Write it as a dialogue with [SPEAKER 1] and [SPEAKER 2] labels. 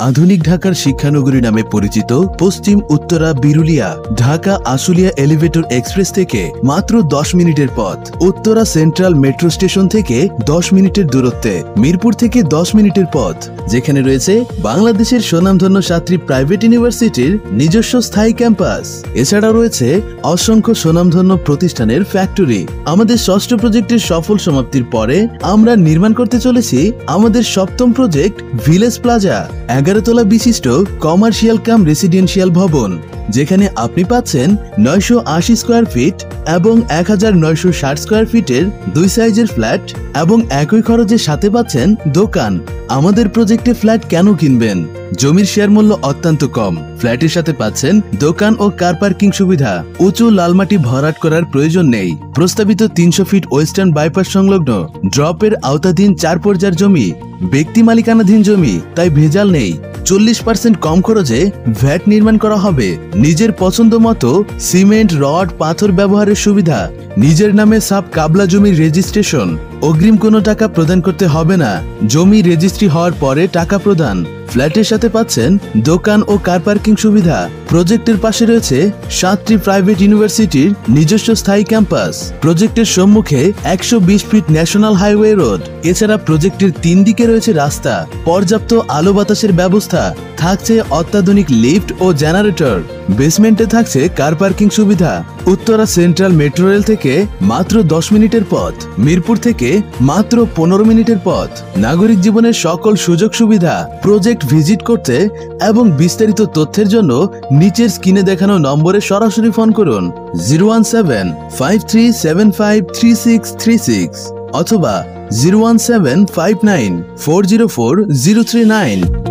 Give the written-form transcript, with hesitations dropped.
[SPEAKER 1] আধুনিক ঢাকার শিক্ষানগরী নামে পরিচিত পশ্চিম উত্তরা বিরুলিয়া ঢাকা আশুলিয়া এলিভেটর এক্সপ্রেস থেকে মাত্র 10 মিনিটের পথ, উত্তরা সেন্ট্রাল মেট্রো স্টেশন থেকে 10 মিনিটের দূরত্বে, মিরপুর থেকে 10 মিনিটের পথ, যেখানে রয়েছে বাংলাদেশের স্বনামধন্য সাতটি প্রাইভেট ইউনিভার্সিটির নিজস্ব স্থায়ী ক্যাম্পাস। এছাড়াও রয়েছে অসংখ্য স্বনামধন্য প্রতিষ্ঠানের ফ্যাক্টরি। আমাদের ষষ্ঠ প্রজেক্টের সফল সমাপ্তির পরে আমরা নির্মাণ করতে চলেছি আমাদের সপ্তম প্রজেক্ট ভিলেজ প্লাজা, 11 তলা বিশিষ্ট কমার্শিয়াল কাম রেসিডেন্সিয়াল ভবন, যেখানে আপনি পাচ্ছেন 980 স্কয়ার ফিট এবং 1960 স্কয়ার ফিটের 2 সাইজের ফ্ল্যাট এবং একই খরচের সাথে পাচ্ছেন দোকান। আমাদের প্রজেক্টে ফ্ল্যাট কেন কিনবেন? জমির শেয়ার মূল্য অত্যন্ত কম, ফ্ল্যাটের সাথে পাচ্ছেন দোকান ও কার পার্কিং সুবিধা, উঁচু লালমাটি ভরাট করার প্রয়োজন নেই, প্রস্তাবিত 300 ফিট ওয়েস্টার্ন বাইপাস সংলগ্ন ড্রপের আওতাধীন 4 পর্যায়ের জমি, ব্যক্তি মালিকানাধীন জমি, তাই ভেজাল নেই। 40% কম খরচে ভ্যাট নির্মাণ করা হবে। নিজের পছন্দ মতো সিমেন্ট, রড, পাথর ব্যবহারের সুবিধা, নিজের নামে সাব কাবলা জমির রেজিস্ট্রেশন, অগ্রিম কোনো টাকা প্রদান করতে হবে না, জমি রেজিস্ট্রি হওয়ার পরে টাকা প্রদান। ফ্ল্যাটের সাথে পাচ্ছেন দোকান ও কার পার্কিং সুবিধা। প্রজেক্টের পাশে রয়েছে 7টি প্রাইভেট ইউনিভার্সিটির নিজস্ব স্থায়ী ক্যাম্পাস। প্রজেক্টের সম্মুখে 120 ফিট ন্যাশনাল হাইওয়ে রোড। এছাড়া প্রজেক্টের 3 দিকে রয়েছে রাস্তা, পর্যাপ্ত আলো বাতাসের ব্যবস্থা, থাকছে অত্যাধুনিক লিফট ও জেনারেটর। বেসমেন্টে থাকছে কার পার্কিং সুবিধা। উত্তরা সেন্ট্রাল মেট্রো রেল থেকে মাত্র 10 মিনিটের পথ, মিরপুর থেকে মাত্র 15 মিনিটের পথ। নাগরিক জীবনের সকল সুযোগ সুবিধা। প্রজেক্ট ভিজিট করতে এবং বিস্তারিত তথ্যের জন্য নিচের স্ক্রিনে দেখানো নম্বরে সরাসরি ফোন করুন 01753753636 অথবা 01759404039।